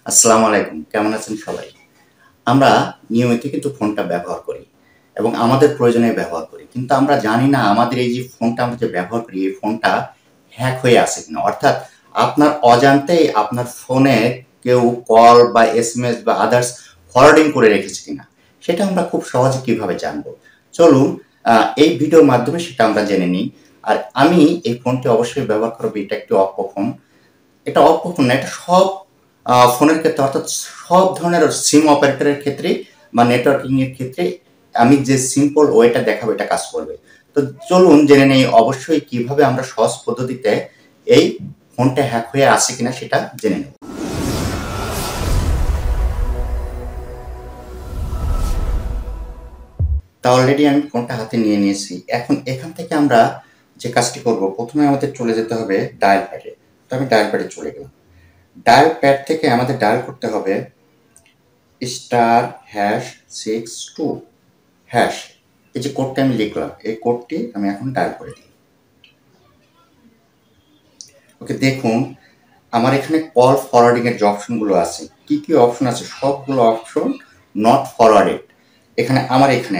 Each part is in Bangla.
আসসালামু আলাইকুম। কেমন আছেন সবাই? আমরা নিয়মিত কিন্তু ফোনটা ব্যবহার করি এবং আমাদের প্রয়োজনে ব্যবহার করি। কিন্তু আমরা জানি না আমাদের এই যে ফোনটা আমরা যে ব্যবহার করি, এই ফোনটা হ্যাক হয়ে আছে কিনা। অর্থাৎ আপনার অজান্তেই আপনার ফোনে কেউ কল বা এসএমএস বা আদার্স ফরওয়ার্ডিং করে রেখেছে কিনা। সেটা আমরা খুব সহজে কিভাবে জানবো? চলুন এই ভিডিওর মাধ্যমে সেটা আমরা জেনে নিই। আর আমি এই ফোনটি অবশ্যই ব্যবহার করব। এটা একটি অপ্পো ফোন। এটা অপ্পো ফোন না, এটা সব ফোনের ক্ষেত্রে অর্থাৎ সব ধরনের সিম অপারেটরের ক্ষেত্রে বা নেটওয়ার্কিং এর ক্ষেত্রে আমি যে সিম্পল ওয়েটা দেখাবো এটা কাজ করবে। তো চলুন জেনে নেই অবশ্যই কিভাবে আমরা সহজ পদ্ধতিতে এই ফোনটা হ্যাক হয়ে আছে কিনা সেটা জেনে নেব। তা অলরেডি আমি ফোনটা হাতে নিয়ে নিয়েছি। এখন এখান থেকে আমরা যে কাজটি করব, প্রথমে আমাদের চলে যেতে হবে ডায়াল প্যাডে। তো আমি ডায়াল প্যাডে চলে গেলাম। ডায়াল প্যাড থেকে আমাদের ডায়াল করতে হবে *#62# এই যে কোডটা আমি লিখলাম, এই কোডটি আমি এখন ডায়াল করে দিই। ওকে, দেখুন আমার এখানে কল ফরওয়ার্ডিং এর যে অপশনগুলো আছে, কি কি অপশন আছে সবগুলো অপশন নট ফরওয়ার্ডেড এখানে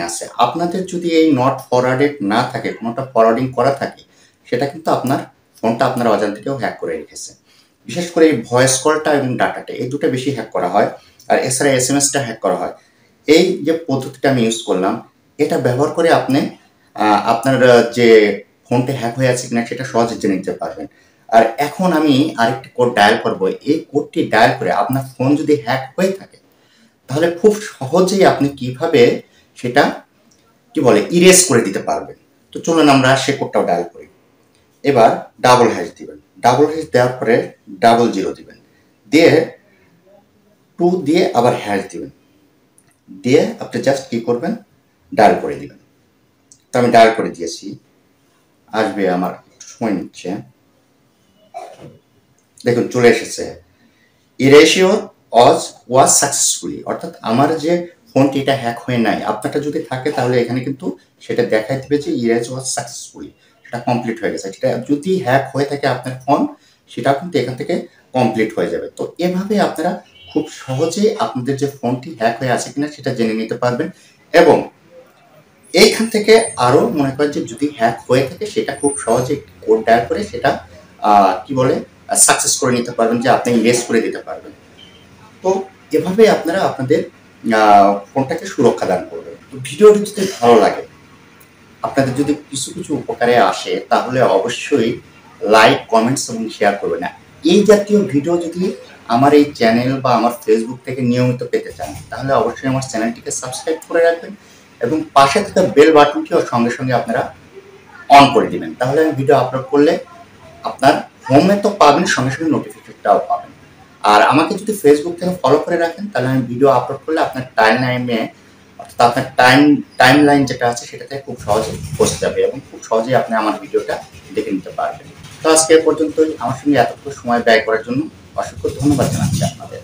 আছে। আপনাদের যদি এই নট ফরওয়ার্ডেড না থাকে, কোনোটা ফরওয়ার্ডিং করা থাকে, সেটা কিন্তু আপনার ফোনটা আপনার অজান্তে কেউ হ্যাক করে রেখেছে। বিশেষ করে এই ভয়েস কলটা এবং ডাটাটা, এই দুটো বেশি হ্যাক করা হয়। আর এছাড়া এসএমএসটা হ্যাক করা হয়। এই যে পদ্ধতিটা আমি ইউজ করলাম, এটা ব্যবহার করে আপনি আপনার যে ফোনটা হ্যাক হয়ে আছে কিনা সেটা সহজে জেনে নিতে পারবেন। আর এখন আমি আরেকটি কোড ডায়াল করব। এই কোডটি ডায়াল করে আপনার ফোন যদি হ্যাক হয়ে থাকে, তাহলে খুব সহজেই আপনি কিভাবে সেটা ইরেজ করে দিতে পারবেন। তো চলুন আমরা সে কোডটাও ডায়াল করি। এবার ডাবল হ্যাশ দিবেন। ডাবল হ্যাশ দেওয়ার পরে 00 দিবেন, দিয়ে 2 দিয়ে আবার হ্যাশ দিবেন, দিয়ে আপনি জাস্ট কি করবেন, ডায়াল করে দিবেন। তো আমি ডায়াল করে দিয়েছি, আসবে, আমার একটু সময় নিচ্ছে। দেখুন চলে এসেছে, ইরেশিও ওয়াজ সাকসেসফুলি, অর্থাৎ আমার যে ফোনটি এটা হ্যাক হয়ে নাই। আপনারটা যদি থাকে তাহলে এখানে কিন্তু সেটা দেখাই দিবে যে ইরেজ ওয়াজ সাকসেসফুলি, সেটা কমপ্লিট হয়ে গেছে। সেটা যদি হ্যাক হয়ে থাকে আপনার ফোন, সেটা কিন্তু এখান থেকে কমপ্লিট হয়ে যাবে। তো এভাবে আপনারা খুব সহজে আপনাদের যে ফোনটি হ্যাক হয়ে আছে কিনা সেটা জেনে নিতে পারবেন। এবং এইখান থেকে আরো মনে করেন যে যদি হ্যাক হয়ে থাকে, সেটা খুব সহজে কোড ডায়াল করে সেটা সাকসেস করে নিতে পারবেন, যে আপনি ইরেজ করে দিতে পারবেন। তো এভাবে আপনারা আপনাদের ফোনটাকে সুরক্ষা দান করবেন। তো ভিডিওটি যদি ভালো লাগে, আপনাদের যদি কিছু কিছু উপকারে আসে, তাহলে অবশ্যই লাইক, কমেন্টস এবং শেয়ার করবেন। না, এই জাতীয় ভিডিও যদি আমার এই চ্যানেল বা আমার ফেসবুক থেকে নিয়মিত পেতে চান, তাহলে অবশ্যই আমার চ্যানেলটিকে সাবস্ক্রাইব করে রাখবেন এবং পাশে থাকা বেল বাটনটিও সঙ্গে সঙ্গে আপনারা অন করে দিবেন। তাহলে আমি ভিডিও আপলোড করলে আপনার হোমে তো পাবেন, সঙ্গে সঙ্গে নোটিফিকেশনটাও পাবেন। আর আমাকে যদি ফেসবুক থেকে ফলো করে রাখেন, তাহলে আমি ভিডিও আপলোড করলে আপনার টাইম লাইনে, অর্থাৎ আপনার টাইম লাইন যেটা আছে সেটাতে খুব সহজে পৌঁছে যাবে এবং খুব সহজেই আপনি আমার ভিডিওটা দেখে নিতে পারবেন। তো আজকে এ পর্যন্তই। আমার সঙ্গে এতটুকু সময় ব্যয় করার জন্য অসংখ্য ধন্যবাদ জানাচ্ছি আপনাদের।